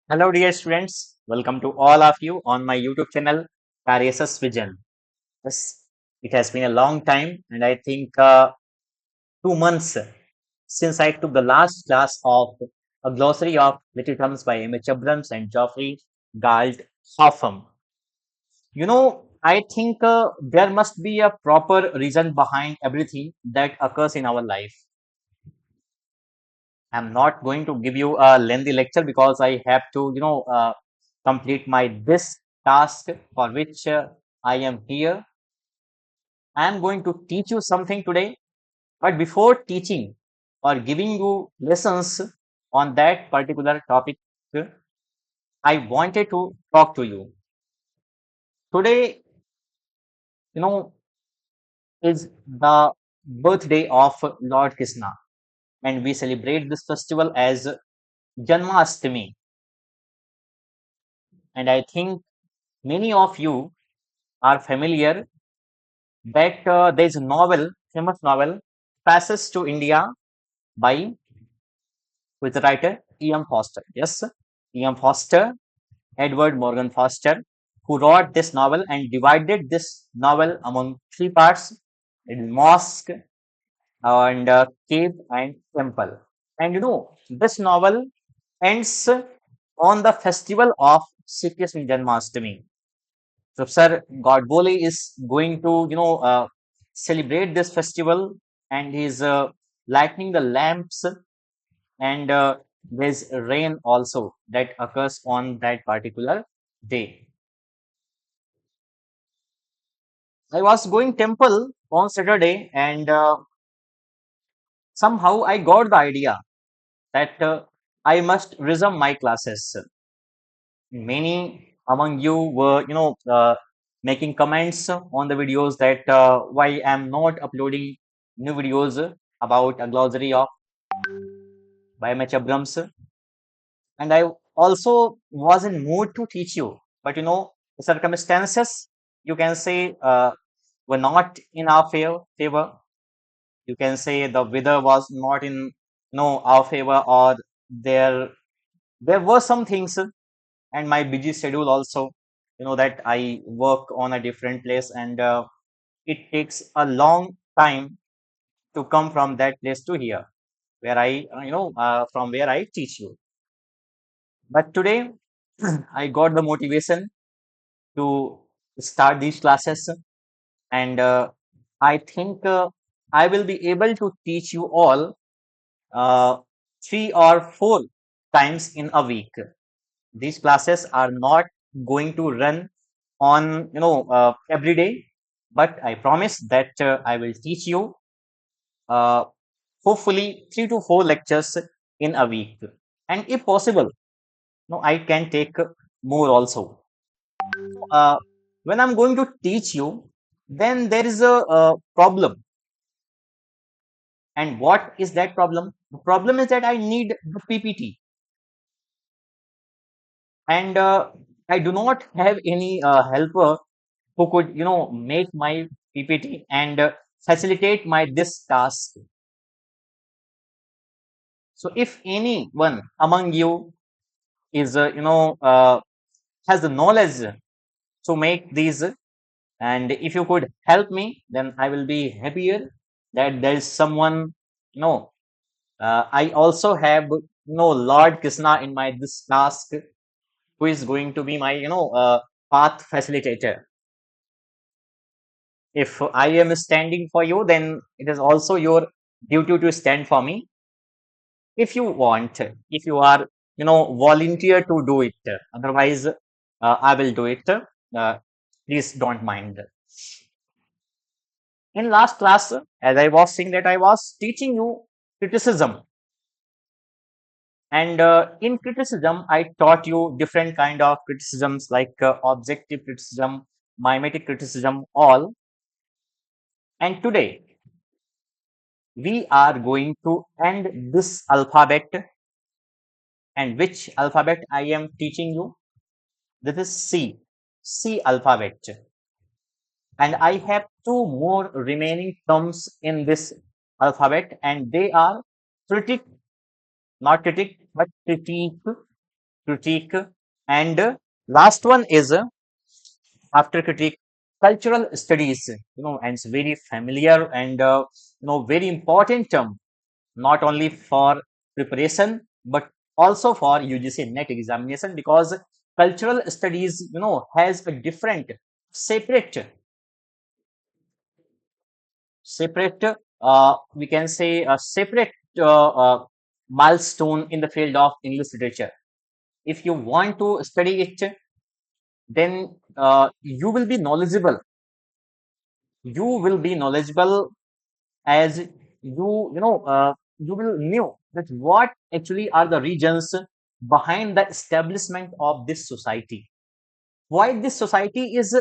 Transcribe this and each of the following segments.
Hello, dear students. Welcome to all of you on my YouTube channel, Cariasus Vision. Yes, it has been a long time, and I think 2 months since I took the last class of a glossary of little terms by M.H. Abrams and Geoffrey Galt Hoffman. I think there must be a proper reason behind everything that occurs in our life. I'm not going to give you a lengthy lecture because I have to, complete my this task for which I am here. I am going to teach you something today, but before teaching or giving you lessons on that particular topic, I wanted to talk to you. Today, you know, is the birthday of Lord Krishna, and we celebrate this festival as Janmashtami. And I think many of you are familiar that there is a novel, famous novel, Passes to India by with the writer E.M. Foster. Yes, E.M. Foster, Edward Morgan Foster, who wrote this novel and divided this novel among three parts: in mosque and cave and temple. And this novel ends on the festival of Shri Krishna Janmashtami. So, Sir Godbole is going to, celebrate this festival, and he's lighting the lamps, and there's rain also that occurs on that particular day. I was going temple on Saturday, and somehow I got the idea that I must resume my classes. Many among you were, making comments on the videos that why I'm not uploading new videos about a glossary of biomatch Abrams. And I also was in mood to teach you, but the circumstances, you can say, were not in our favor. You can say the weather was not in our favor, or there were some things, and my busy schedule also, that I work on a different place, and it takes a long time to come from that place to here where I from where I teach you. But today I got the motivation to start these classes, and I think I will be able to teach you all uh, 3 or 4 times in a week. These classes are not going to run on every day, but I promise that I will teach you uh, hopefully 3 to 4 lectures in a week, and if possible, I can take more also. uh, when I'm going to teach you, then there is a problem. And what is that problem? The problem is that I need the PPT, and I do not have any helper who could, make my PPT and facilitate my this task. So if anyone among you is, has the knowledge to make these, and if you could help me, then I will be happier that there is someone, you know, I also have, Lord Krishna in my this task, who is going to be my, path facilitator. If I am standing for you, then it is also your duty to stand for me. If you want, if you are, volunteer to do it. Otherwise, I will do it. Please don't mind. In last class, as I was saying, that I was teaching you criticism, and in criticism, I taught you different kind of criticisms like objective criticism, mimetic criticism, all. And today we are going to end this alphabet. And which alphabet I am teaching you? This is C, C alphabet. And I have two more remaining terms in this alphabet, and they are critic, not critic, but critique, critique, and last one is after critique, cultural studies. And it's very familiar and very important term, not only for preparation but also for UGC NET examination, because cultural studies has a different separate we can say a separate milestone in the field of English literature. If you want to study it, then you will be knowledgeable as you will know that what actually are the reasons behind the establishment of this society, why this society is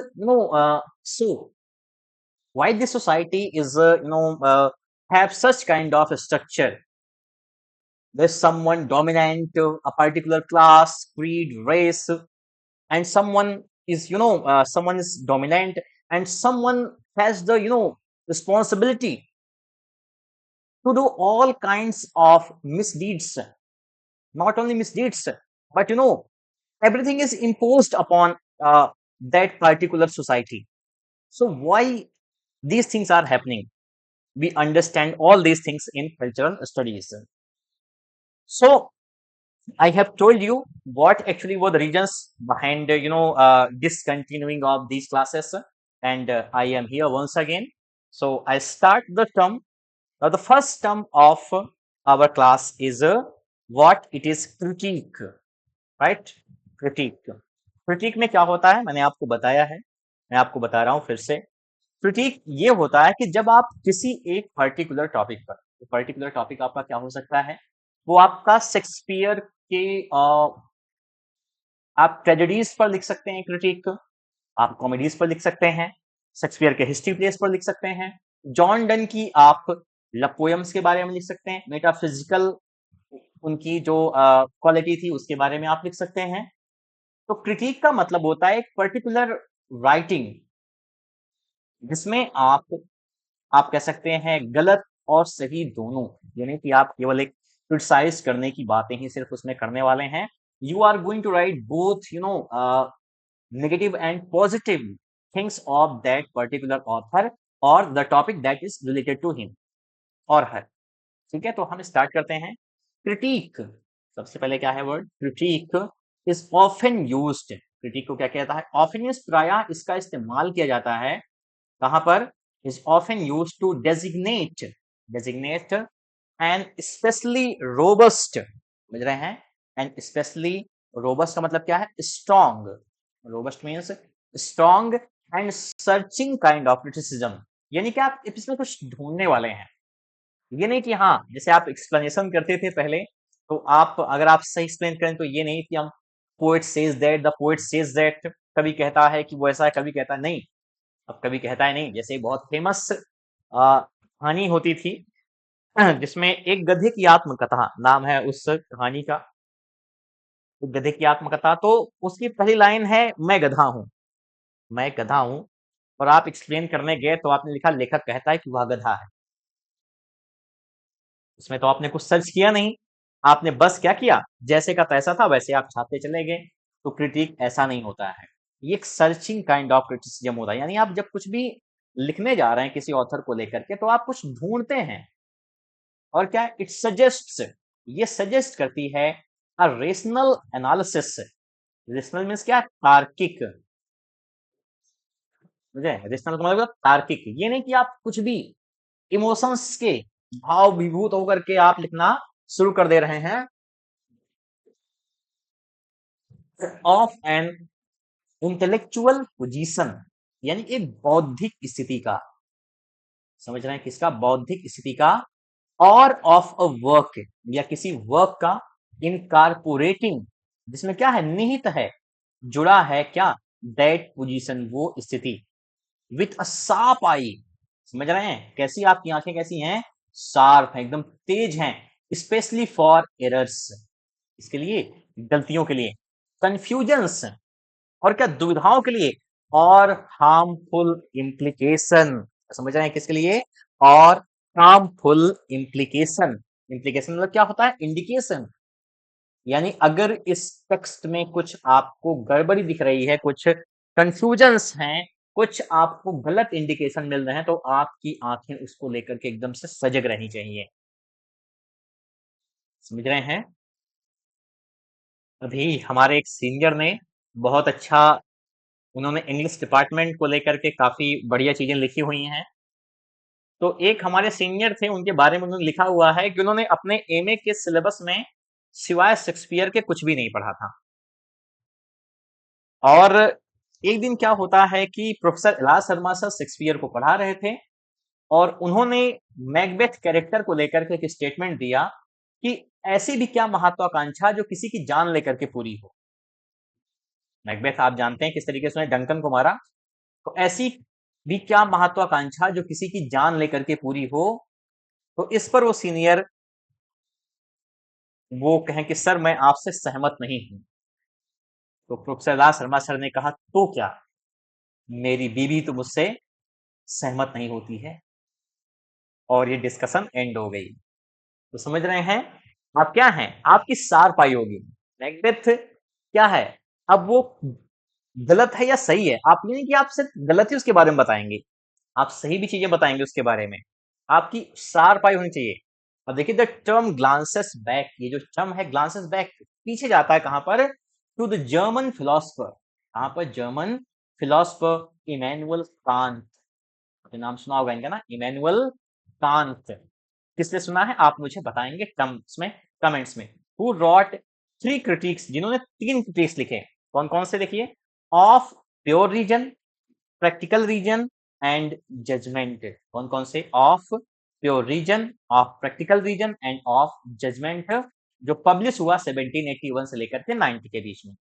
so why this society is have such kind of a structure. There's someone dominant, a particular class, creed, race, and someone is dominant, and someone has the responsibility to do all kinds of misdeeds. Not only misdeeds, but everything is imposed upon that particular society. So why these things are happening, we understand all these things in cultural studies. So I have told you what actually were the reasons behind discontinuing of these classes, and I am here once again. So I start the term. The first term of our class is what it is critique, right? critique critique में क्या होता है, मैंने आपको बताया है, मैं आपको बता रहा हूँ फिर से। क्रिटिक ये होता है कि जब आप किसी एक पर्टिकुलर टॉपिक पर, पर्टिकुलर टॉपिक आपका क्या हो सकता है, वो आपका शेक्सपियर के आप ट्रेजेडीज पर लिख सकते हैं क्रिटिक, आप कॉमेडीज पर लिख सकते हैं, शेक्सपियर के हिस्ट्री प्लेस पर लिख सकते हैं, जॉन डन की आप लव पोएम्स के बारे में लिख सकते हैं, मेटाफिजिकल उनकी जो क्वालिटी थी उसके बारे में आप लिख सकते हैं। तो क्रिटिक का मतलब होता है एक पर्टिकुलर राइटिंग जिसमें आप कह सकते हैं गलत और सही दोनों, यानी कि आप केवल एक क्रिटिसाइज करने की बातें ही सिर्फ उसमें करने वाले हैं। You are going to write both negative and positive things of that particular author और the topic that is related to him और हर। ठीक है, तो हम स्टार्ट करते हैं। क्रिटिक, सबसे पहले क्या है word critic, is often used. Critic को क्या कहता है, ऑफन मींस प्रायः इसका इस्तेमाल किया जाता है कहां पर, is often used to designate an especially robust, समझ रहे हैं, and especially robust का मतलब क्या है, strong, robust means strong and searching kind of criticism, यानी कि आप इसमें कुछ ढूंढने वाले हैं। ये नहीं कि हाँ जैसे आप एक्सप्लेनेशन करते थे पहले, तो आप अगर आप सही एक्सप्लेन करें तो ये नहीं कि हम poet says that, the poet says that, कभी कहता है कि वो ऐसा है, कभी कहता है नहीं, अब कभी कहता है नहीं। जैसे बहुत फेमस कहानी होती थी जिसमें एक गधे की आत्मकथा नाम है उस कहानी का, गधे की आत्मकथा, तो उसकी पहली लाइन है मैं गधा हूं, मैं गधा हूं, और आप एक्सप्लेन करने गए तो आपने लिखा लेखक कहता है कि वह गधा है। इसमें तो आपने कुछ सर्च किया नहीं, आपने बस क्या किया, जैसे का तैसा था वैसे आप छापते चले गए। तो क्रिटिक ऐसा नहीं होता है, ये एक सर्चिंग काइंड ऑफ क्रिटिसिज्म होता है, यानी आप जब कुछ भी लिखने जा रहे हैं किसी ऑथर को लेकर के तो आप कुछ ढूंढते हैं, और क्या इट सजेस्ट्स, ये सजेस्ट करती है a rational analysis. Rational means क्या, तार्किक, मुझे रेशनल का मतलब तार्किक, ये नहीं कि आप कुछ भी इमोशंस के भाव विभूत होकर के आप लिखना शुरू कर दे रहे हैं। ऑफ एन इंटेलेक्चुअल पोजीशन, यानी एक बौद्धिक स्थिति का, समझ रहे हैं किसका, बौद्धिक स्थिति का, और ऑफ अ वर्क, या किसी वर्क का, इनकारपोरेटिंग, जिसमें क्या है, निहित है, जुड़ा है क्या, दैट पोजीशन, वो स्थिति, विथ अ शार्प आई, समझ रहे हैं, कैसी आपकी आंखें कैसी हैं, शार्प है, एकदम तेज हैं, स्पेशली फॉर एरर्स, इसके लिए, गलतियों के लिए, कंफ्यूजन्स, और क्या, दुविधाओं के लिए, और हार्मफुल इम्प्लीकेशन, समझ रहे हैं किसके लिए, और हार्मफुल इम्प्लीकेशन, इम्प्लीकेशन मतलब क्या होता है, इंडिकेशन, यानी अगर इस टेक्स्ट में कुछ आपको गड़बड़ी दिख रही है, कुछ कंफ्यूजन्स हैं, कुछ आपको गलत इंडिकेशन मिल रहे हैं, तो आपकी आंखें उसको लेकर के एकदम से सजग रहनी चाहिए। समझ रहे हैं? अभी हमारे एक सीनियर ने बहुत अच्छा, उन्होंने इंग्लिश डिपार्टमेंट को लेकर के काफी बढ़िया चीजें लिखी हुई हैं। तो एक हमारे सीनियर थे, उनके बारे में उन्होंने लिखा हुआ है कि उन्होंने अपने एमए के सिलेबस में सिवाय शेक्सपियर के कुछ भी नहीं पढ़ा था। और एक दिन क्या होता है कि प्रोफेसर इलाज शर्मा सर शेक्सपियर को पढ़ा रहे थे और उन्होंने मैकबेथ कैरेक्टर को लेकर के एक स्टेटमेंट दिया कि ऐसी भी क्या महत्वाकांक्षा जो किसी की जान लेकर के पूरी हो। मैकबेथ आप जानते हैं किस तरीके से उन्होंने डंकन को मारा। तो ऐसी भी क्या महत्वाकांक्षा जो किसी की जान लेकर के पूरी हो। तो इस पर वो सीनियर वो कहें कि सर मैं आपसे सहमत नहीं हूं। तो प्रोफेसर दास शर्मा सर ने कहा तो क्या, मेरी बीवी तो मुझसे सहमत नहीं होती है। और ये डिस्कशन एंड हो गई। तो समझ रहे हैं आप क्या हैं, आपकी सार पाई होगी। मैकबेथ क्या है, अब वो गलत है या सही है, आप ये नहीं कि आप सिर्फ गलत ही उसके बारे में बताएंगे, आप सही भी चीजें बताएंगे उसके बारे में। आपकी सार पाई होनी चाहिए। अब देखिए द टर्म ग्लांसेस बैक, ये जो टर्म है ग्लांसेस बैक पीछे जाता है कहां पर, टू द जर्मन फिलोसफर। कहां पर, जर्मन फिलोसफर इमैनुअल कांट। आपने नाम सुना होगा इनका ना, इमैनुअल कांट। किसने सुना है आप मुझे बताएंगे टर्म्स में, कमेंट्स में। हु रॉट थ्री क्रिटिक्स, जिन्होंने तीन क्रिटिक्स लिखे। कौन कौन से देखिए, of pure reason, practical reason and judgment. कौन कौन से, of pure reason, of practical reason and of judgment, जो पब्लिश हुआ 1781 से लेकर के 90 के बीच में।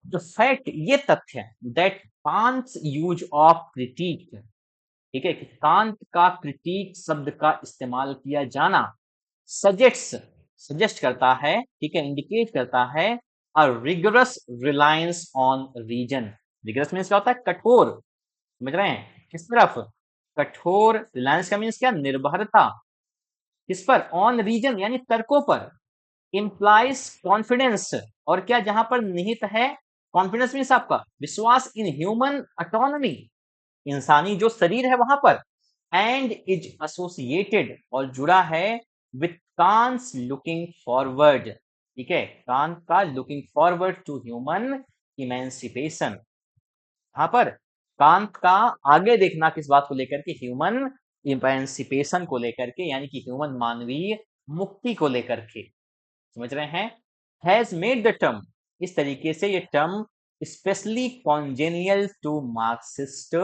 जो फैक्ट, ये तथ्य दैट कांट्स यूज ऑफ क्रिटिक, ठीक है, कि कांट का क्रिटिक शब्द का इस्तेमाल किया जाना सजेस्ट, सजेस्ट करता है, ठीक है, इंडिकेट करता है a rigorous reliance on reason. Rigorous means क्या होता है, कठोर। समझ रहे हैं किस तरफ, कठोर। रिलायंस का मीन्स क्या, निर्भरता। किस पर, ऑन रीजन यानी तर्कों पर। इंप्लाइज कॉन्फिडेंस, और क्या, जहां पर निहित है, कॉन्फिडेंस मीन्स आपका विश्वास इन ह्यूमन ऑटोनॉमी, इंसानी जो शरीर है वहां पर। एंड इज एसोसिएटेड, और जुड़ा है विथ कांस लुकिंग फॉरवर्ड, ठीक है, कांत का looking forward to human emancipation. यहां पर कांत का आगे देखना किस बात को लेकर के, ह्यूमन इमेंसिपेशन को लेकर के, यानी कि ह्यूमन मानवीय मुक्ति को लेकर के। समझ रहे हैं, हैज मेड द टर्म, इस तरीके से ये term specially congenial to Marxist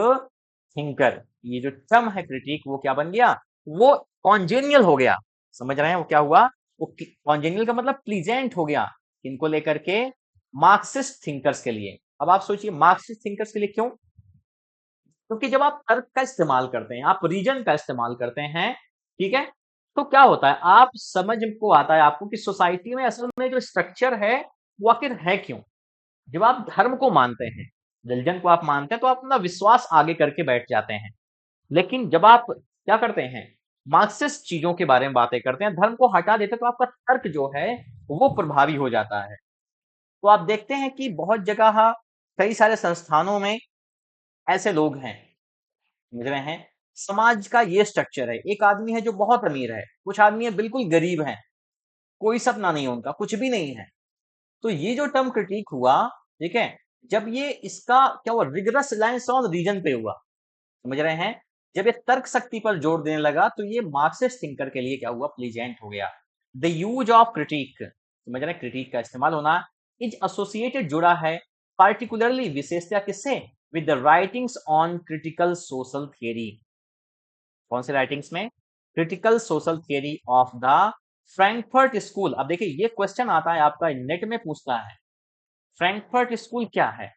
thinker. ये जो टर्म है क्रिटिक, वो क्या बन गया, वो कॉन्जेनियल हो गया। समझ रहे हैं वो क्या हुआ, वो कॉन्जेनियल का मतलब प्लीजेंट हो गया, इनको लेकर के, मार्क्सिस्ट थिंकर्स के लिए। अब आप सोचिए मार्क्सिस्ट थिंकर्स के लिए क्यों, क्योंकि जब आप तर्क का इस्तेमाल करते हैं, आप रीजन का इस्तेमाल करते हैं, ठीक है, तो क्या होता है, आप समझ को आता है आपको कि सोसाइटी में असल में जो स्ट्रक्चर है वो आखिर है क्यों। जब आप धर्म को मानते हैं, रिलीजन को आप मानते हैं, तो आप अपना विश्वास आगे करके बैठ जाते हैं। लेकिन जब आप क्या करते हैं, मार्क्सिस्ट चीजों के बारे में बातें करते हैं, धर्म को हटा देते हैं, तो आपका तर्क जो है वो प्रभावी हो जाता है। तो आप देखते हैं कि बहुत जगह, कई सारे संस्थानों में ऐसे लोग हैं, समझ रहे हैं, समाज का ये स्ट्रक्चर है, एक आदमी है जो बहुत अमीर है, कुछ आदमी है बिल्कुल गरीब है, कोई सपना नहीं है उनका, कुछ भी नहीं है। तो ये जो टर्म क्रिटिक हुआ, ठीक है, जब ये इसका क्या हुआ, रिगरस रिलायंस ऑन रीजन पे हुआ। समझ रहे हैं, जब ये तर्क शक्ति पर जोर देने लगा, तो ये मार्क्सिस्ट थिंकर के लिए क्या हुआ, प्लीजेंट हो गया। द यूज ऑफ क्रिटिक, समझ रहे हैं, क्रिटिक का इस्तेमाल होना, इज एसोसिएटेड, जुड़ा है, पार्टिकुलरली विशेषता किससे, with the writings on critical social theory. कौन से राइटिंग्स में, critical social theory of the Frankfurt school. अब देखिए ये क्वेश्चन आता है आपका, नेट में पूछता है, फ्रैंकफर्ट स्कूल क्या है।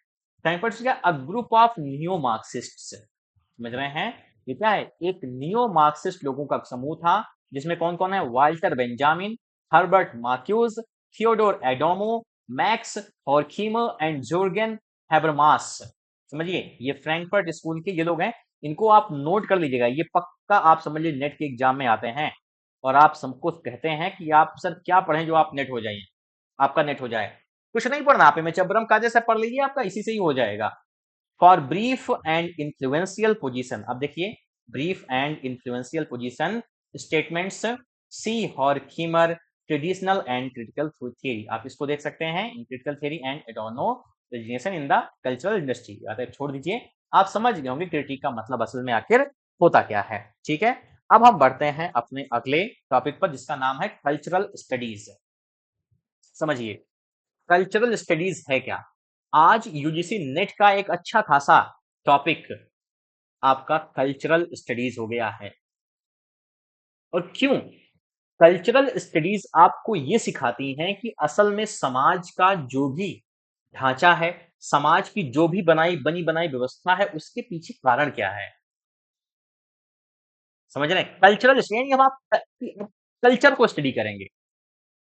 फ्रैंकफर्ट क्या, a group of neo Marxist. समझ रहे हैं, ये क्या है, एक नियो मार्क्सिस्ट लोगों का समूह था, जिसमें कौन कौन है, Walter Benjamin, Herbert Marcuse, Theodor Adorno, Max Horkheimer and Jurgen Habermas. समझिए ये फ्रैंकफर्ट स्कूल के ये लोग हैं, इनको आप नोट कर लीजिएगा, ये पक्का आप समझ लीजिए नेट के एग्जाम में आते हैं। और आप सबको कहते हैं कि आप सर क्या पढ़ें जो आप नेट हो जाइए। आपका नेट हो जाए। कुछ नहीं पढ़ना, आप एम एच अब्रम कायदे से पढ़ लीजिए, आपका इसी से ही हो जाएगा। For brief and influential position, अब देखिए brief and influential position statements see Horkheimer traditional and critical theory, आप इसको देख सकते हैं in critical theory and Adorno resignation in the cultural industry. छोड़ दीजिए, आप समझ गए होंगे क्रिटिक का मतलब असल में आखिर होता क्या है। ठीक है, अब हम बढ़ते हैं अपने अगले टॉपिक पर जिसका नाम है कल्चरल स्टडीज। समझिए कल्चरल स्टडीज है क्या। आज यूजीसी नेट का एक अच्छा खासा टॉपिक आपका कल्चरल स्टडीज हो गया है। और क्यों? कल्चरल स्टडीज आपको ये सिखाती हैं कि असल में समाज का जो भी ढांचा है, समाज की जो भी बनी बनाई व्यवस्था है, उसके पीछे कारण क्या है। समझ रहे हैं? कल्चरल स्टडी हम आप कल्चर को स्टडी करेंगे,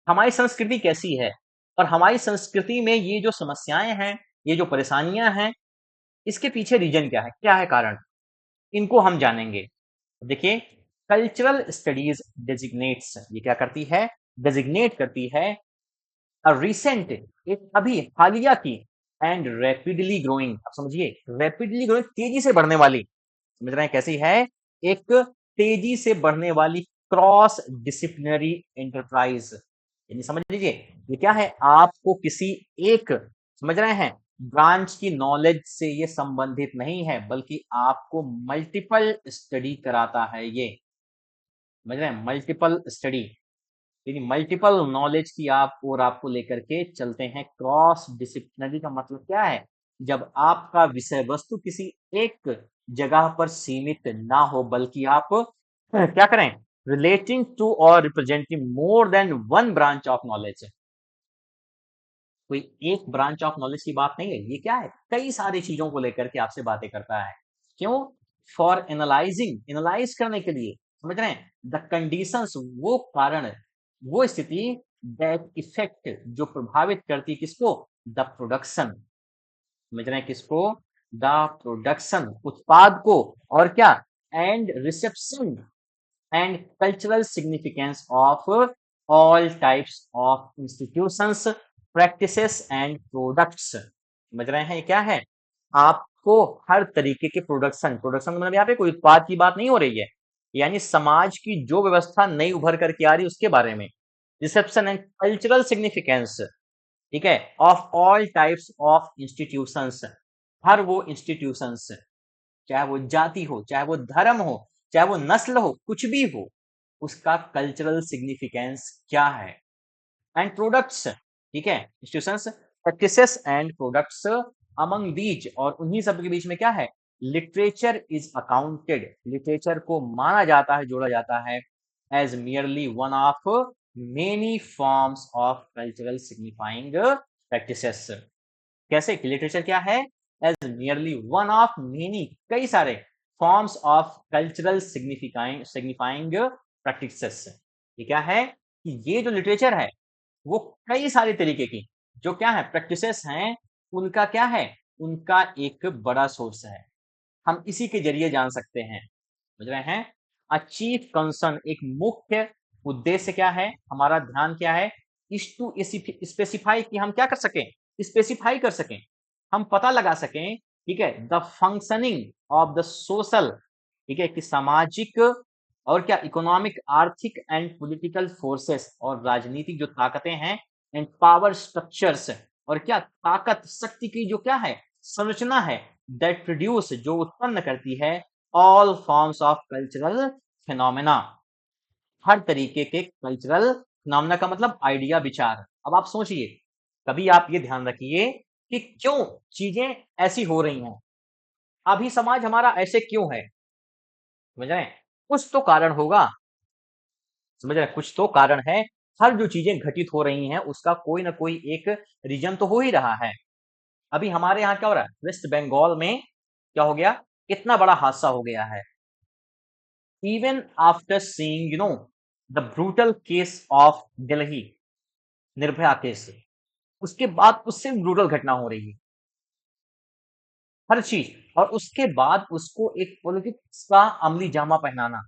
हमारी संस्कृति कैसी है और हमारी संस्कृति में ये जो समस्याएं हैं, ये जो परेशानियां हैं, इसके पीछे रीजन क्या है कारण, इनको हम जानेंगे। देखिए कल्चरल स्टडीज डेजिग्नेट्स, ये क्या करती है, डेजिग्नेट करती है रिसेंट, एक अभी हालिया की एंड रैपिडली ग्रोइंग, आप समझिए रैपिडली ग्रोइंग तेजी से बढ़ने वाली, समझ रहे हैं कैसी है, एक तेजी से बढ़ने वाली क्रॉस डिसिप्लिनरी एंटरप्राइज। यानी समझ लीजिए ये क्या है, आपको किसी एक, समझ रहे हैं, ब्रांच की नॉलेज से ये संबंधित नहीं है, बल्कि आपको मल्टीपल स्टडी कराता है ये। समझ रहे हैं, मल्टीपल स्टडी यानी मल्टीपल नॉलेज की आप और आपको लेकर के चलते हैं। क्रॉस डिसिप्लिनरी का मतलब क्या है, जब आपका विषय वस्तु किसी एक जगह पर सीमित ना हो, बल्कि आप क्या करें, रिलेटिंग टू और representing more than one branch of knowledge. कोई एक ब्रांच ऑफ नॉलेज की बात नहीं है, ये क्या है, कई सारी चीजों को लेकर के आपसे बातें करता है। क्यों? फॉर एनालाइजिंग, एनालाइज करने के लिए, समझ रहे हैं, द कंडीशंस, वो कारण, वो स्थिति, दैट इफेक्ट, जो प्रभावित करती किसको, द प्रोडक्शन, समझ रहे हैं किसको, द प्रोडक्शन, उत्पाद को, और क्या, and reception and cultural significance of all types of institutions, practices and products. समझ रहे हैं ये क्या है, आपको हर तरीके के प्रोडक्शन, प्रोडक्शन मतलब यहाँ पे कोई उत्पाद की बात नहीं हो रही है, यानी समाज की जो व्यवस्था नई उभर करके आ रही है उसके बारे में, रिसेप्शन एंड कल्चरल सिग्निफिकेंस, ठीक है, of all types of institutions, हर वो इंस्टीट्यूशंस, चाहे वो जाति हो, चाहे वो धर्म हो, चाहे वो नस्ल हो, कुछ भी हो, उसका कल्चरल सिग्निफिकेंस क्या है, एंड प्रोडक्ट्स, ठीक है, institutions, practices and products, among these, और उन्हीं सब के बीच में क्या है, लिटरेचर इज अकाउंटेड, लिटरेचर को माना जाता है, जोड़ा जाता है as merely one of many forms of cultural signifying practices. कैसे, लिटरेचर क्या है, as nearly one of many, कई सारे forms of cultural signifying practices. ये क्या है कि ये जो लिटरेचर है वो कई सारे तरीके की जो क्या है प्रैक्टिसेस हैं, उनका क्या है, उनका एक बड़ा सोर्स है, हम इसी के जरिए जान सकते हैं। समझ रहे हैं, अचीव कंसर्न, एक मुख्य उद्देश्य क्या है, हमारा ध्यान क्या है, इस टू स्पेसिफाई, कि हम क्या कर सकें, स्पेसिफाई कर सकें, हम पता लगा सकें, ठीक है, the functioning of the social, ठीक है, कि सामाजिक और क्या इकोनॉमिक, आर्थिक एंड पॉलिटिकल फोर्सेस, और राजनीतिक जो ताकतें हैं, एंड पावर स्ट्रक्चर्स, और क्या ताकत शक्ति की जो क्या है संरचना है, दैट प्रोड्यूस, जो उत्पन्न करती है all forms of cultural phenomena, हर तरीके के कल्चरल फिनोमेना का मतलब आइडिया, विचार। अब आप सोचिए, कभी आप ये ध्यान रखिए कि क्यों चीजें ऐसी हो रही हैं, अभी समाज हमारा ऐसे क्यों है, समझ रहे हैं, कुछ तो कारण होगा, समझ रहे हैं, कुछ तो कारण है, हर जो चीजें घटित हो रही हैं उसका कोई ना कोई एक रीजन तो हो ही रहा है। अभी हमारे यहाँ क्या हो रहा है, वेस्ट बंगाल में क्या हो गया, इतना बड़ा हादसा हो गया है, even after seeing the brutal case of Delhi, Nirbhaya case, उसके बाद उससे ब्रूटल घटना हो रही है, हर चीज, और उसके बाद उसको एक पॉलिटिक्स का अमली जामा पहनाना,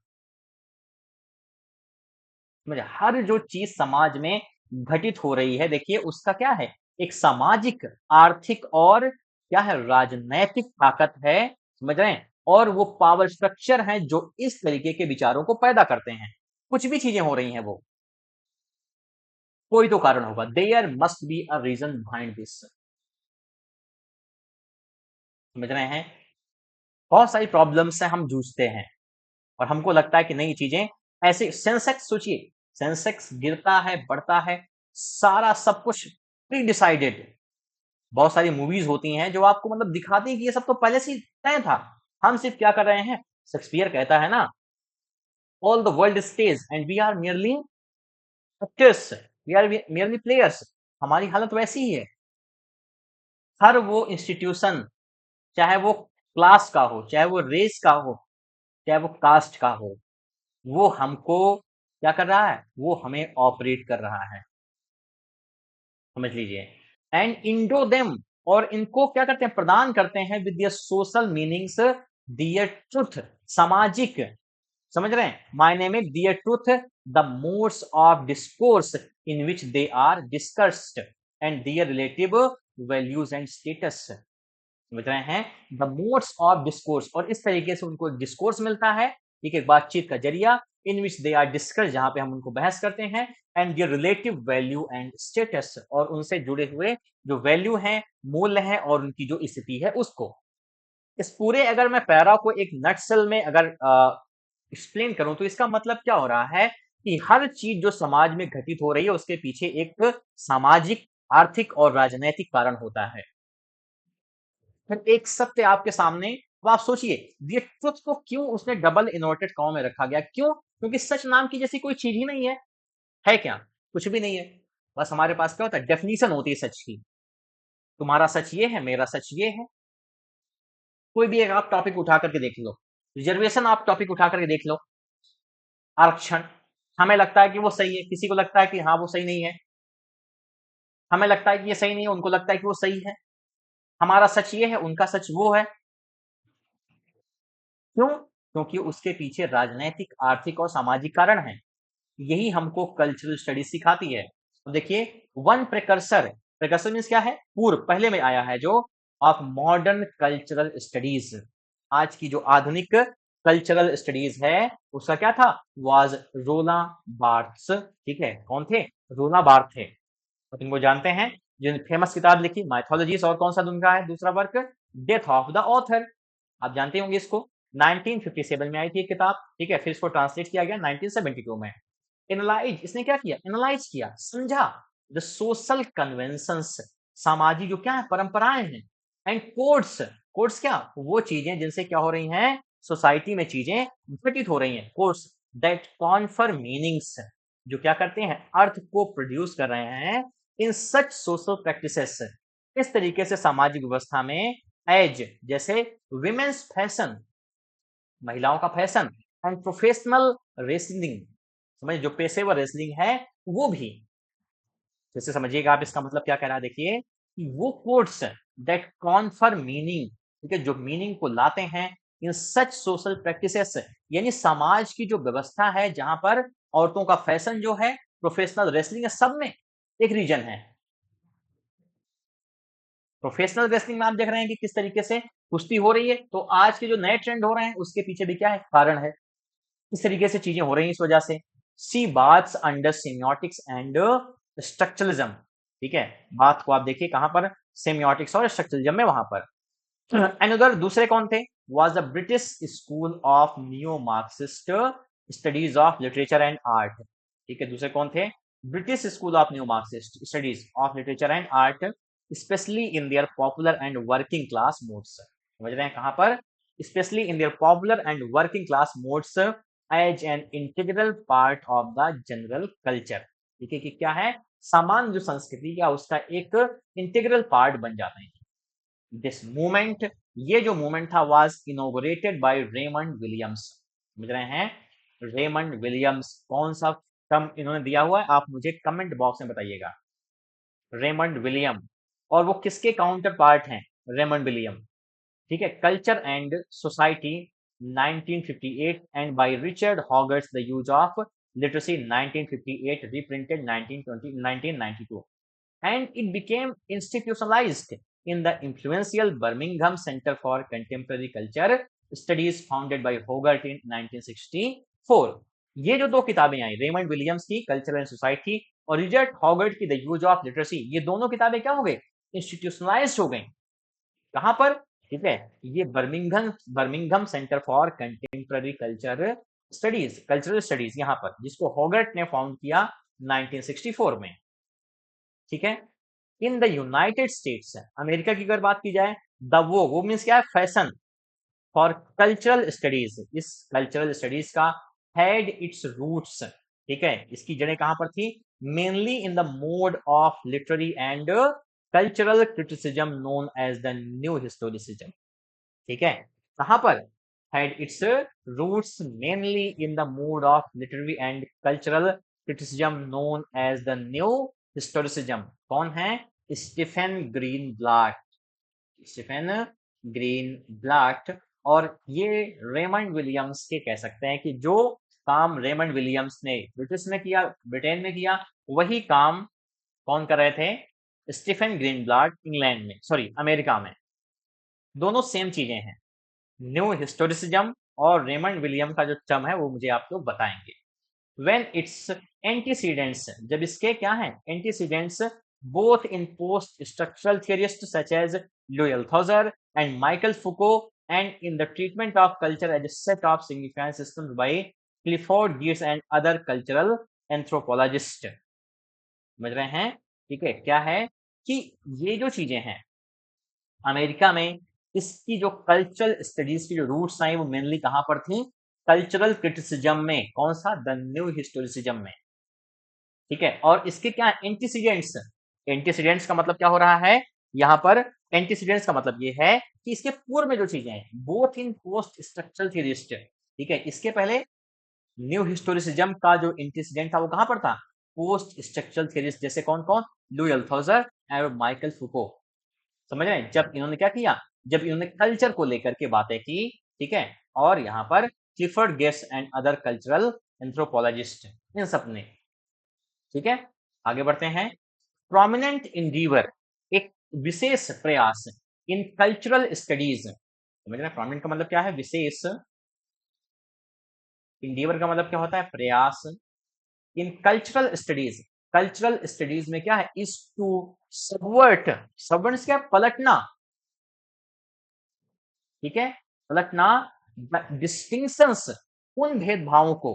समझे, हर जो चीज समाज में घटित हो रही है, देखिए उसका क्या है, एक सामाजिक, आर्थिक और क्या है, राजनैतिक ताकत है, समझ रहे हैं? और वो पावर स्ट्रक्चर हैं जो इस तरीके के विचारों को पैदा करते हैं। कुछ भी चीजें हो रही हैं वो, कोई तो कारण होगा। There must be a reason behind this. समझ रहे हैं? बहुत सारी प्रॉब्लम से हम जूझते हैं और हमको लगता है कि नहीं, ये चीजें ऐसे, सेंसेक्स सोचिए, सेंसेक्स गिरता है, बढ़ता है, सारा सब कुछ प्री डिसाइडेड। बहुत सारी मूवीज होती हैं जो आपको मतलब दिखाती है कि ये सब तो पहले से ही तय था, हम सिर्फ क्या कर रहे हैं। शेक्सपियर कहता है ना, all the world stage and we are merely actors, we are merely players. हमारी हालत वैसी ही है। हर वो इंस्टीट्यूशन, चाहे वो क्लास का हो, चाहे वो रेस का हो, चाहे वो कास्ट का हो, वो हमको क्या कर रहा है, वो हमें ऑपरेट कर रहा है, समझ लीजिए। एंड इंडो देम, और इनको क्या करते हैं, प्रदान करते हैं with their social meanings, their truth, सामाजिक, समझ रहे हैं, मायने में their truth, the modes of discourse in which they are discussed and their relative values and status. समझ रहे हैं, द मोड्स ऑफ डिस्कोर्स, और इस तरीके से उनको एक डिस्कोर्स मिलता है, ठीक है, बातचीत का जरिया, इन विच दे आर डिस्कस, जहां पे हम उनको बहस करते हैं, and there relative value and status, और उनसे जुड़े हुए जो वैल्यू हैं, मूल्य हैं, और उनकी जो स्थिति है उसको। इस पूरे अगर मैं पैरा को एक नटसेल में अगर एक्सप्लेन करूं, तो इसका मतलब क्या हो रहा है कि हर चीज जो समाज में घटित हो रही है उसके पीछे एक सामाजिक, आर्थिक और राजनैतिक कारण होता है। फिर एक सत्य आपके सामने, अब आप सोचिए, ये ट्रुथ को क्यों उसने डबल इन्वर्टेड कॉमा में रखा गया, क्यों? क्योंकि सच नाम की जैसी कोई चीज ही नहीं है क्या? कुछ भी नहीं है। बस हमारे पास क्या होता है, डेफिनेशन होती है सच की। तुम्हारा सच ये है, मेरा सच ये है। कोई भी एक आप टॉपिक उठा करके देख लो, रिजर्वेशन आप टॉपिक उठा करके देख लो, आरक्षण, हमें लगता है कि वो सही है, किसी को लगता है कि हाँ वो सही नहीं है, हमें लगता है कि ये सही नहीं है, उनको लगता है कि वो सही है। हमारा सच ये है, उनका सच वो है। क्यों? क्योंकि उसके पीछे राजनैतिक, आर्थिक और सामाजिक कारण है। यही हमको कल्चरल स्टडीज सिखाती है। तो देखिए, वन प्रिकर्सर, प्रिकर्सर मीन्स क्या है, पूर्व, पहले में आया है जो, ऑफ मॉडर्न कल्चरल स्टडीज, आज की जो आधुनिक कल्चरल स्टडीज है, उसका क्या था, वाज रोला बार्थ्स। ठीक है, कौन थे? रोला बार्थ थे। तो तुमको जानते हैं, जिन फेमस किताब लिखी माइथोलॉजीज, और कौन सा उनका है दूसरा work, death of the author, आप जानते होंगे इसको। 1957 में आई थी एक किताब, ठीक है, फिर इसको ट्रांसलेट किया गया 1972 में। एनालाइज, इसने क्या किया, एनालाइज किया, समझा, द सोशल कन्वेंशंस, सामाजिक जो क्या है, परंपराएं हैं, एंड कोड्स, कोड्स क्या, वो चीजें जिनसे क्या हो रही हैं, सोसाइटी में चीजें घटित हो रही हैं, कोड्स दैट कॉन्फर मीनिंग्स, जो क्या करते हैं, अर्थ को प्रोड्यूस कर रहे हैं, इन सच सोशल प्रैक्टिसेस, इस तरीके से सामाजिक व्यवस्था में, एज, जैसे विमेन्स फैशन, महिलाओं का फैशन, एंड प्रोफेशनल रेसलिंग, समझ, जो पेशेवर रेसलिंग है वो भी। जैसे समझिएगा आप, इसका मतलब क्या कह रहा है, देखिए कि वो कोड्स दैट कॉन्फर मीनिंग, ठीक है, जो मीनिंग को लाते हैं इन सच सोशल प्रैक्टिसेस, यानी समाज की जो व्यवस्था है जहां पर औरतों का फैशन जो है, प्रोफेशनल रेसलिंग है, सब में एक रीजन है। प्रोफेशनल रेसलिंग में आप देख रहे हैं कि किस तरीके से कुश्ती हो रही है, तो आज के जो नए ट्रेंड हो रहे हैं उसके पीछे भी क्या है, कारण है। इस तरीके से चीजें हो रही हैं इस वजह से। See Barthes under semiotics and structuralism, ठीक है, बात को आप देखिए कहां पर, सेमियोटिक्स और स्ट्रक्चरलिज्म में, वहां पर। एंड उधर दूसरे कौन थे, was the British school of neo Marxist studies of literature and art, ठीक है, दूसरे कौन थे, British school of neo Marxist studies of literature and art, specially in their popular and working class modes, समझ रहे हैं कहां पर, specially in their popular and working class modes, as an integral part of the general culture, ठीक है, कि क्या है, सामान्य जो संस्कृति या उसका एक इंटीग्रल पार्ट बन जाते हैं। दिस मूवमेंट, ये जो मूवमेंट था, was inaugurated by Raymond Williams, समझ रहे हैं, रेमंड विलियम्स, कौन सा टर्म इन्होंने दिया हुआ है, आप मुझे कमेंट बॉक्स में बताइएगा। रेमंड विलियम, और वो किसके काउंटर पार्ट हैं, रेमंड विलियम, ठीक है, culture and society 1958, and by Richard Hoggart's the use of Literacy 1958, reprinted 1920, 1992, and it became institutionalized in the influential Birmingham Center for Contemporary Culture Studies founded by Hogarth in 1964. ये जो दो किताबें आई, Raymond Williams की culture and society और Richard हॉगर्ट की the use of literacy, ये दोनों किताबें क्या हो गई, इंस्टीट्यूशनलाइज्ड हो गई। कहां पर, ठीक है, ये Birmingham Birmingham centre for contemporary cultural studies यहाँ पर, जिसको हॉगर्ट ने फाउंड किया 1964 में। ठीक है, in the United states, America की अगर बात की जाए, द वो मीन्स क्या है, फैशन फॉर कल्चरल स्टडीज, इस कल्चरल स्टडीज का हैड इट्स रूट्स, ठीक है, इसकी जड़ें कहां पर थी, mainly in the mode of literary and cultural criticism known as the new historicism. ठीक है, कहां पर, had its roots mainly in the mood of literary and cultural criticism known as the new historicism। कौन है, Stephen Greenblatt, Stephen Greenblatt. और ये Raymond Williams के कह सकते हैं कि जो काम रेमंड विलियम्स ने ब्रिटिश में किया, ब्रिटेन में किया, वही काम कौन कर रहे थे, स्टीफन ग्रीनब्लाट इंग्लैंड में, सॉरी अमेरिका में। दोनों सेम चीजें हैं, न्यू हिस्टोरिसिज्म और रेमंड विलियम का जो टर्म है वो मुझे आप लोग बताएंगे। व्हेन इट्स एंटीसीडेंट्स, जब इसके क्या है, antecedents both in post structural theorist such as Louis Althusser and Michael Foucault and in the treatment of culture as a set of significance systems by Clifford Geertz and other cultural anthropologist. समझ रहे हैं, ठीक है, क्या है कि ये जो चीजें हैं अमेरिका में, इसकी जो कल्चरल स्टडीज की जो रूट्स आई वो मेनली कहां पर थी, कल्चरल क्रिटिसिज्म में, कौन सा, द न्यू हिस्टोरिसिज्म में। ठीक है, और इसके क्या एंटीसीडेंट्स, एंटीसीडेंट्स का मतलब क्या हो रहा है यहां पर, एंटीसीडेंट्स का मतलब ये है कि इसके पूर्व में जो चीजें हैं, both in post structural theorist, ठीक है, इसके पहले न्यू हिस्टोरिसिज्म का जो एंटीसीडेंट था वो कहां पर था, पोस्ट स्ट्रक्चरल थियरिस्ट, जैसे कौन कौन, लुई अल्थोजर और माइकल फुको। समझ रहे हैं, जब इन्होंने क्या किया, जब इन्होंने कल्चर को लेकर के बातें की, ठीक है, और यहाँ पर क्लिफर्ड गेस्ट एंड अदर कल्चरल एंथ्रोपोलॉजिस्ट, इन सब ने। ठीक है, आगे बढ़ते हैं। प्रोमिनेंट इंडीवर, एक विशेष प्रयास इन कल्चरल स्टडीज। समझ रहे हैं, प्रोमिनेंट का मतलब क्या है, विशेष, इंडीवर का मतलब क्या होता है, प्रयास, इन कल्चरल स्टडीज, कल्चरल स्टडीज में क्या है, इज टू सबवर्ट, सबवर्ट क्या, पलटना, ठीक है, पलटना डिस्टिंक्शंस, उन भेदभावों को,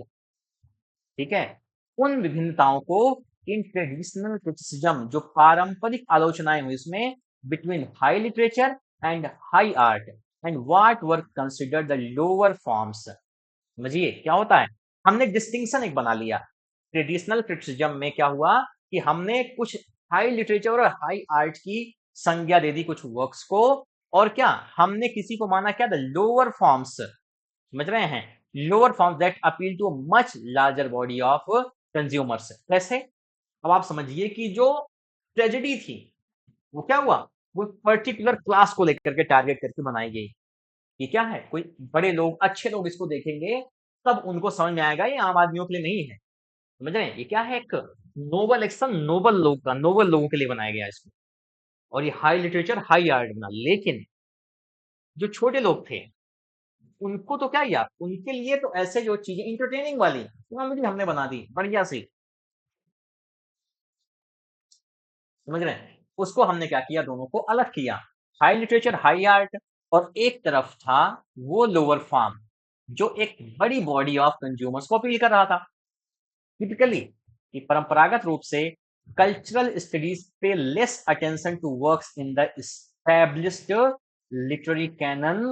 ठीक है, उन विभिन्नताओं को, इन ट्रेडिशनल क्रिटिसिज्म, जो पारंपरिक आलोचनाएं हुई इसमें, between high literature and high art and what were considered the lower forms. समझिए क्या होता है, हमने डिस्टिंक्शन एक बना लिया, ट्रेडिशनल क्रिटिसिज्म में क्या हुआ कि हमने कुछ हाई लिटरेचर और हाई आर्ट की संज्ञा दे दी कुछ वर्क्स को, और क्या हमने किसी को माना क्या, द लोअर फॉर्म्स। समझ रहे हैं, lower forms that appeal too much larger body of consumers. कैसे, अब आप समझिए कि जो ट्रेजेडी थी वो क्या हुआ, वो पर्टिकुलर क्लास को लेकर के टारगेट करके बनाई गई। ये क्या है, कोई बड़े लोग, अच्छे लोग इसको देखेंगे तब उनको समझ में आएगा, ये आम आदमियों के लिए नहीं है। समझ रहे हैं, ये क्या है, एक नोबल एक्शन, नोबल लोग का, नोबल लोगों के लिए बनाया गया इसको, और ये हाई लिटरेचर हाई आर्ट बना। लेकिन जो छोटे लोग थे उनको तो क्या, यार उनके लिए तो ऐसे जो चीजें इंटरटेनिंग वाली कॉमेडी हमने बना दी बढ़िया सी, समझ रहे हैं, उसको हमने क्या किया, दोनों को अलग किया, हाई लिटरेचर हाई आर्ट, और एक तरफ था वो लोअर फॉर्म जो एक बड़ी बॉडी ऑफ कंज्यूमर्स को अपील कर रहा था। टिपिकली, कि परंपरागत रूप से cultural studies pays less attention to works in the established literary canon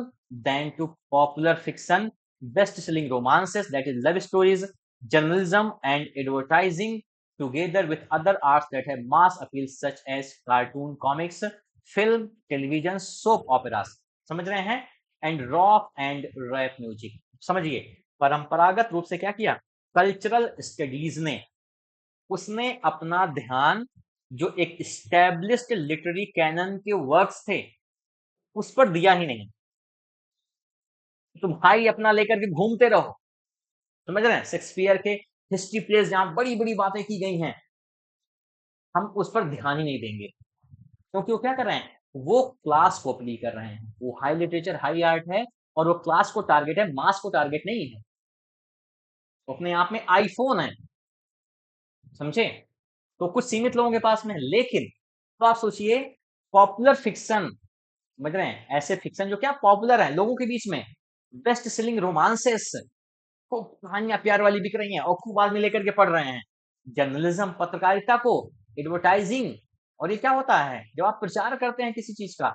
than to popular fiction, best selling romances, that is love stories, journalism and advertising, together with other arts that have mass appeal such as cartoon, comics, film, television, soap operas। समझ रहे हैं, and rock and rap music. समझिए, परंपरागत रूप से क्या किया, cultural studies ने, उसने अपना ध्यान जो एक स्टैब्लिश्ड लिटरेरी कैनन के वर्क्स थे उस पर दिया ही नहीं। तुम हाई अपना लेकर के घूमते रहो, समझ रहे हैं, शेक्सपियर के हिस्ट्री प्लेस जहां बड़ी बड़ी बातें की गई हैं, हम उस पर ध्यान ही नहीं देंगे, क्योंकि वो क्या कर रहे हैं, वो क्लास को अपील कर रहे हैं, वो हाई लिटरेचर हाई आर्ट है और वो क्लास को टारगेट है, मास को टारगेट नहीं है। तो अपने आप में आईफोन है, समझे, तो कुछ सीमित लोगों के पास में है, लेकिन तो आप सोचिए पॉपुलर फिक्शन, समझ रहे हैं, ऐसे फिक्शन जो क्या पॉपुलर है लोगों के बीच में, बेस्ट सेलिंग रोमांसेस, खूब कहानियां प्यार वाली बिक रही हैं और खूब आदमी लेकर के पढ़ रहे हैं। जर्नलिज्म पत्रकारिता को, एडवर्टाइजिंग, और ये क्या होता है जब आप प्रचार करते हैं किसी चीज का,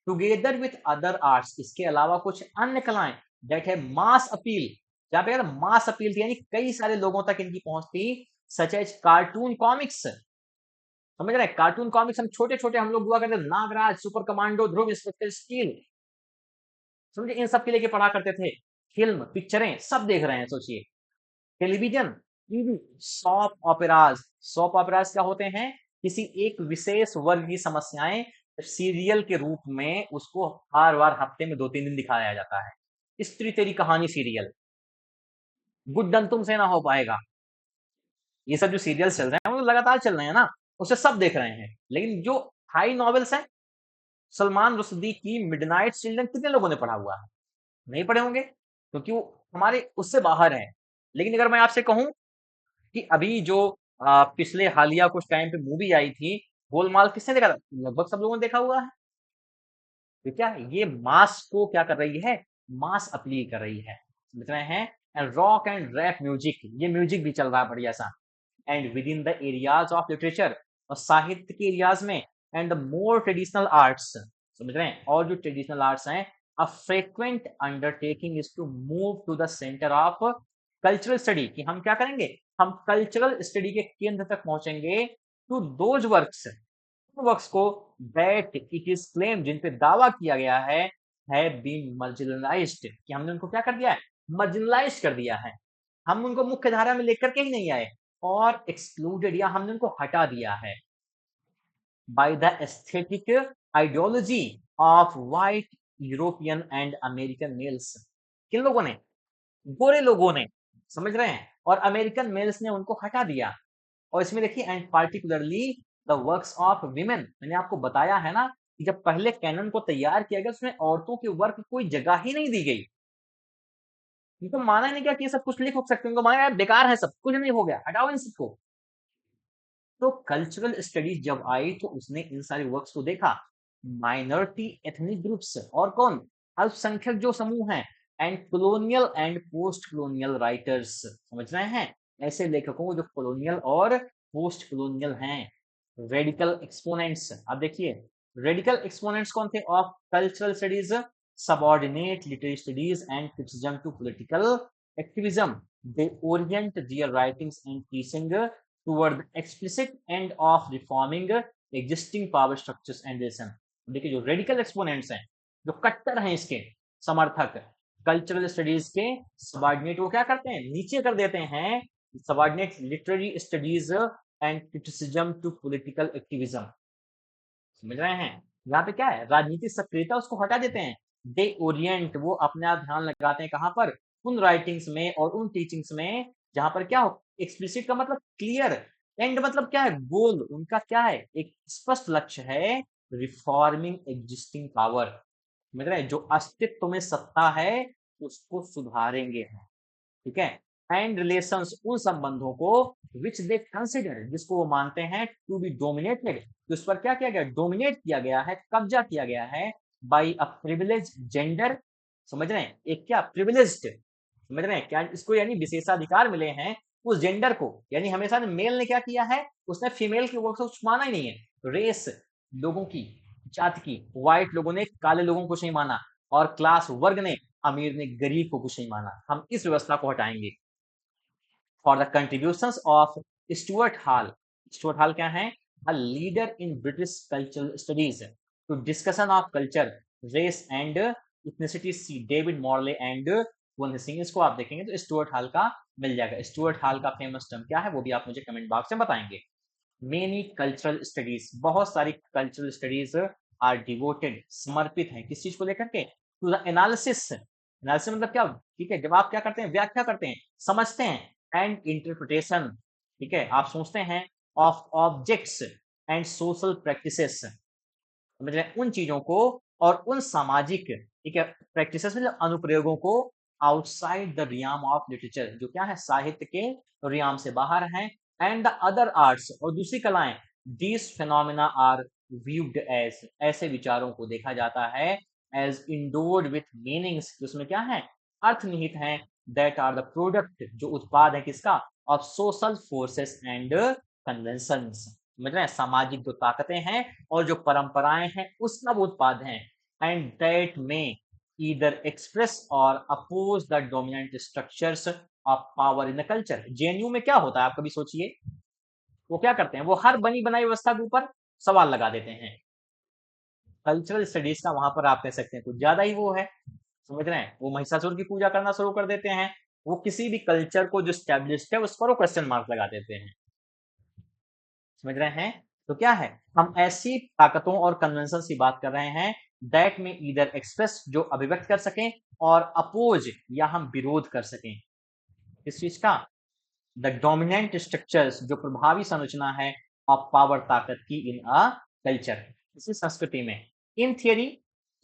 टुगेदर विथ अदर आर्ट्स, इसके अलावा कुछ अन्य कलाएं, दैट है मास अपील, जहां पे मास अपील थी यानी कई सारे लोगों तक इनकी पहुंच थी, सच एज कार्टून कॉमिक्स, समझ रहे हैं, कार्टून कॉमिक्स, हम छोटे छोटे हम लोग हुआ करते थे, नागराज, सुपर कमांडो, ध्रुव, इंस्पेक्टर स्टील, समझे, इन सब के लेके पढ़ा करते थे। फिल्म पिक्चरें सब देख रहे हैं, सोचिए, टेलीविजन, टीवी, सॉप ऑपेराज, सॉप ऑपेराज क्या होते हैं, किसी एक विशेष वर्ग की समस्याएं सीरियल के रूप में उसको हर बार हफ्ते में 2-3 दिन दिखाया जाता है। स्त्री तेरी कहानी सीरियल, गुड्डन तुमसे ना हो पाएगा, ये सब जो सीरियल चल रहे हैं वो लगातार चल रहे हैं ना, उसे सब देख रहे हैं। लेकिन जो हाई नॉवेल्स हैं, सलमान रुश्दी की मिडनाइट चिल्ड्रन, कितने लोगों ने पढ़ा हुआ है, नहीं पढ़े होंगे, क्योंकि वो हमारे उससे बाहर है। लेकिन अगर मैं आपसे कहूं कि अभी जो पिछले हालिया कुछ टाइम पे मूवी आई थी गोलमाल, किसने देखा था, लगभग सब लोगों ने देखा हुआ है। तो क्या ये मास को क्या कर रही है, मास अपील कर रही है, समझ रहे हैं। And rock and rap music, ये म्यूजिक भी चल रहा है बढ़िया सा, and within the areas of literature, और साहित्य के एरियाज में, and the more traditional arts, समझ रहे हैं, और जो ट्रेडिशनल आर्ट्स हैं, a frequent undertaking is to move to the centre of cultural study, कि हम क्या करेंगे, हम कल्चरल स्टडी के केंद्र तक पहुंचेंगे, टू दोज वर्क्स, वर्क्स को दैट इट इज क्लेम, जिन पे दावा किया गया है बीन मार्जिनलाइज्ड, कि हमने उनको क्या कर दिया है, मार्जिनलाइज कर दिया है, हम उनको मुख्य धारा में लेकर के ही नहीं आए, और एक्सक्लूडेड, या हमने उनको हटा दिया है, by the aesthetic ideology of white European and American males, किन लोगों ने, गोरे लोगों ने, समझ रहे हैं, और अमेरिकन मेल्स ने उनको हटा दिया। और इसमें देखिए, and particularly the works of women, मैंने आपको बताया है ना कि जब पहले कैनन को तैयार किया गया उसमें औरतों के वर्क को कोई जगह ही नहीं दी गई, उनको माना ही नहीं गया कि ये सब कुछ लिख हो सकते, उनको माना बेकार है, सब कुछ नहीं हो गया, हटाओ इन सबको। तो कल्चरल स्टडीज जब आई तो उसने इन सारे वर्क्स को देखा, माइनॉरिटी एथनिक ग्रुप्स, और कौन, अल्पसंख्यक जो समूह हैं, and colonial and post colonial writers, समझ रहे हैं, ऐसे लेखकों जो कॉलोनियल और पोस्ट कॉलोनियल हैं, रेडिकल एक्सपोनेंट्स, अब देखिए, रेडिकल एक्सपोनेंट्स कौन थे of cultural studies, subordinate literary studies and criticism to political activism, they orient their writings and teaching toward the explicit end of reforming existing power structures and relation। देखिए जो radical exponents हैं, जो कट्टर हैं इसके समर्थक, कल्चरल स्टडीज के subordinate, वो क्या करते हैं, नीचे कर देते हैं, subordinate literary studies and criticism to political activism, समझ रहे हैं, यहाँ पे क्या है, राजनीतिक सक्रियता उसको हटा देते हैं, दे ओरिएंट, वो अपना ध्यान लगाते हैं कहां पर, उन राइटिंग्स में और उन टीचिंग्स में जहां पर क्या हो, एक्सप्लिसिट का मतलब क्लियर, एंड मतलब क्या है, गोल उनका क्या है, एक स्पष्ट लक्ष्य है, रिफॉर्मिंग एग्जिस्टिंग पावर, समझ रहे हैं, जो अस्तित्व में सत्ता है उसको सुधारेंगे हम, ठीक है, एंड रिलेशंस, उन संबंधों को विच दे कंसिडर, जिसको वो मानते हैं टू बी डोमिनेटेड, तो इस पर क्या किया गया, डोमिनेट किया गया है, कब्जा किया गया है, बाई अ प्रिविलेज जेंडर, समझ रहे हैं, एक क्या प्रिविलेज्ड, समझ रहे हैं क्या, इसको यानी विशेषाधिकार मिले हैं उस जेंडर को, यानी हमेशा मेल ने क्या किया है, उसने फीमेल की वर्क को कुछ माना ही नहीं है, रेस लोगों की, जाति की, व्हाइट लोगों ने काले लोगों को कुछ नहीं माना, और क्लास वर्ग ने, अमीर ने गरीब को कुछ नहीं माना, हम इस व्यवस्था को हटाएंगे। For the contributions of Stuart Hall, Stuart Hall क्या है, a leader in British cultural studies, to discussion of culture, race and ethnicity, see David Morley and वुलन सिंह, इसको आप देखेंगे तो स्टुअर्ट हॉल का मिल जाएगा। स्टुअर्ट हॉल का फेमस टर्म क्या है वो भी आप मुझे कमेंट बॉक्स में बताएंगे। मेनी कल्चरल स्टडीज, बहुत सारी कल्चरल स्टडीज आर डिवोटेड, समर्पित है किस चीज को लेकर के, टू द एनालिसिस, एनालिसिस मतलब क्या, ठीक है, जब आप क्या करते हैं, व्याख्या करते हैं, समझते हैं, एंड इंटरप्रिटेशन, ठीक है, आप सोचते हैं of objects and social practices, समझ रहे हैं, उन चीजों को और उन सामाजिक, ठीक है, प्रैक्टिसेस मतलब अनुप्रयोगों को outside the realm of literature, जो क्या है साहित्य के रियाम से बाहर हैं, एंड द अदर आर्ट्स, और दूसरी कलाएं, these phenomena are viewed as, ऐसे विचारों को देखा जाता है एज इंडोर्ड विथ मीनिंग्स, उसमें क्या है अर्थ निहित हैं, दैट आर द प्रोडक्ट, जो उत्पाद है किसका, of social forces and conventions, समझ रहे हैं, सामाजिक जो ताकतें हैं और जो परंपराएं हैं उसका वो उत्पाद हैं, एंड दैट में ईदर एक्सप्रेस और oppose the dominant structures of power in the culture. JNU में क्या होता है आप कभी सोचिए, वो क्या करते हैं, वो हर बनी बनाई व्यवस्था के ऊपर सवाल लगा देते हैं। कल्चरल स्टडीज का वहां पर आप कह सकते हैं कुछ ज्यादा ही वो है, समझ रहे हैं, वो महिषासुर की पूजा करना शुरू कर देते हैं, वो किसी भी कल्चर को जो स्टैब्लिश्ड है उस पर वो क्वेश्चन मार्क लगा देते हैं, समझ रहे हैं। तो क्या है, हम ऐसी ताकतों और कन्वेंशन की बात कर रहे हैं दैट में ईदर एक्सप्रेस, जो अभिव्यक्त कर सकें, और अपोज, या हम विरोध कर सकें किस चीज का, द डोमिनेंट स्ट्रक्चर्स, जो प्रभावी संरचना है ऑफ पावर, ताकत की, इन अ कल्चर, इसी संस्कृति में, इन थियरी,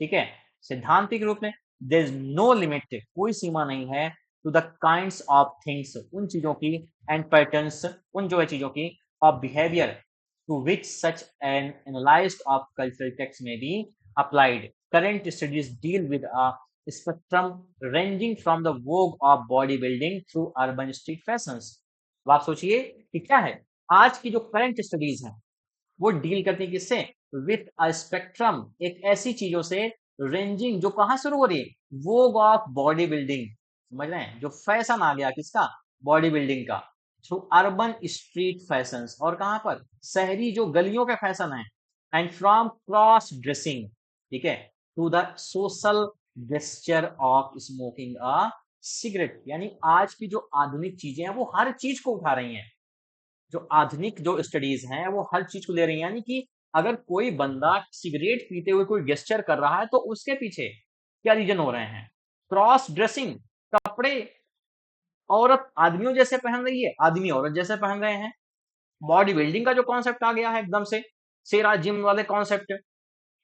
ठीक है, सिद्धांतिक रूप में, देयर इज नो लिमिट, कोई सीमा नहीं है, to the kinds of things, उन चीजों की, एंड पैटर्न्स, उन जो है चीजों की, of behaviour, to which such an analysis of cultural text may be applied. Current studies deal with a spectrum ranging from the vogue of bodybuilding through urban street fashions. तो आप सोचिए कि क्या है, आज की जो करंट स्टडीज हैं वो डील करती है किससे, विथ अ स्पेक्ट्रम, एक ऐसी चीजों से, रेंजिंग, जो कहां शुरू हो रही है, वोग ऑफ बॉडी बिल्डिंग, समझ रहे हैं, जो फैशन आ गया किसका, बॉडी बिल्डिंग का, थ्रू अर्बन स्ट्रीट फैशन, और कहां पर, शहरी जो गलियों के फैशन है, एंड फ्रॉम क्रॉस ड्रेसिंग, ठीक है, to the social gesture of smoking a cigarette, यानी आज की जो आधुनिक चीजें हैं वो हर चीज को उठा रही हैं, जो आधुनिक जो स्टडीज हैं वो हर चीज को ले रही हैं, यानी कि अगर कोई बंदा सिगरेट पीते हुए कोई गेस्चर कर रहा है तो उसके पीछे क्या रीजन हो रहे हैं, क्रॉस ड्रेसिंग, कपड़े औरत आदमियों जैसे पहन रही है, आदमी औरत जैसे पहन रहे हैं, बॉडी बिल्डिंग का जो कॉन्सेप्ट आ गया है एकदम से, शेरा जिम वाले कॉन्सेप्ट,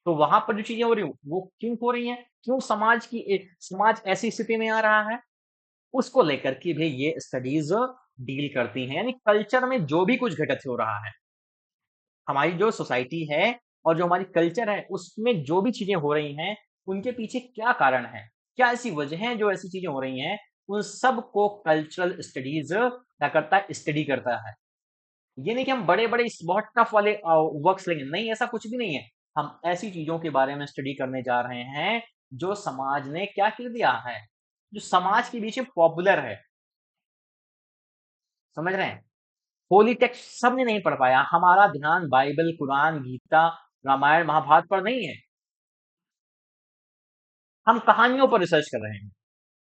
तो वहां पर जो चीजें हो रही हूँ वो क्यों हो रही हैं, क्यों समाज ऐसी स्थिति में आ रहा है, उसको लेकर के भी ये स्टडीज डील करती हैं, यानी कल्चर में जो भी कुछ घटित हो रहा है, हमारी जो सोसाइटी है और जो हमारी कल्चर है उसमें जो भी चीजें हो रही हैं उनके पीछे क्या कारण है, क्या ऐसी वजह है जो ऐसी चीजें हो रही हैं, उन सब को कल्चरल स्टडीज क्या करता है, स्टडी करता है। ये नहीं कि हम बड़े बड़े बहुत टफ वाले वर्क्स लेंगे, नहीं, ऐसा कुछ भी नहीं है, हम ऐसी चीजों के बारे में स्टडी करने जा रहे हैं जो समाज ने क्या कर दिया है, जो समाज के बीच में पॉपुलर है, समझ रहे हैं। होली टेक्स्ट सबने नहीं पढ़ पाया, हमारा ध्यान बाइबल, कुरान, गीता, रामायण, महाभारत पर नहीं है, हम कहानियों पर रिसर्च कर रहे हैं,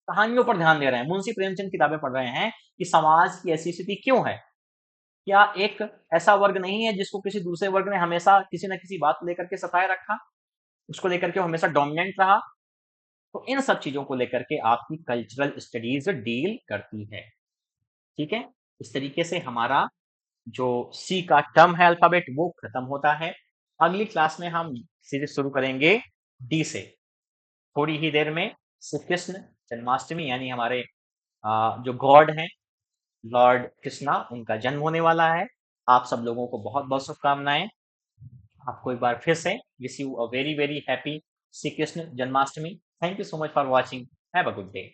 कहानियों पर ध्यान दे रहे हैं, मुंशी प्रेमचंद किताबें पढ़ रहे हैं कि समाज की ऐसी स्थिति क्यों है, क्या एक ऐसा वर्ग नहीं है जिसको किसी दूसरे वर्ग ने हमेशा किसी न किसी बात को लेकर के सताए रखा, उसको लेकर के वो हमेशा डोमिनेंट रहा, तो इन सब चीजों को लेकर के आपकी कल्चरल स्टडीज डील करती है, ठीक है। इस तरीके से हमारा जो सी का टर्म है अल्फाबेट वो खत्म होता है। अगली क्लास में हम सीरीज शुरू करेंगे डी से, थोड़ी ही देर में श्री कृष्ण जन्माष्टमी, यानी हमारे जो गॉड हैं लॉर्ड कृष्णा, उनका जन्म होने वाला है। आप सब लोगों को बहुत बहुत शुभकामनाएं, आपको एक बार फिर से wish you a very very happy Shri Krishna Janmashtami. Thank you so much for watching, have a good day.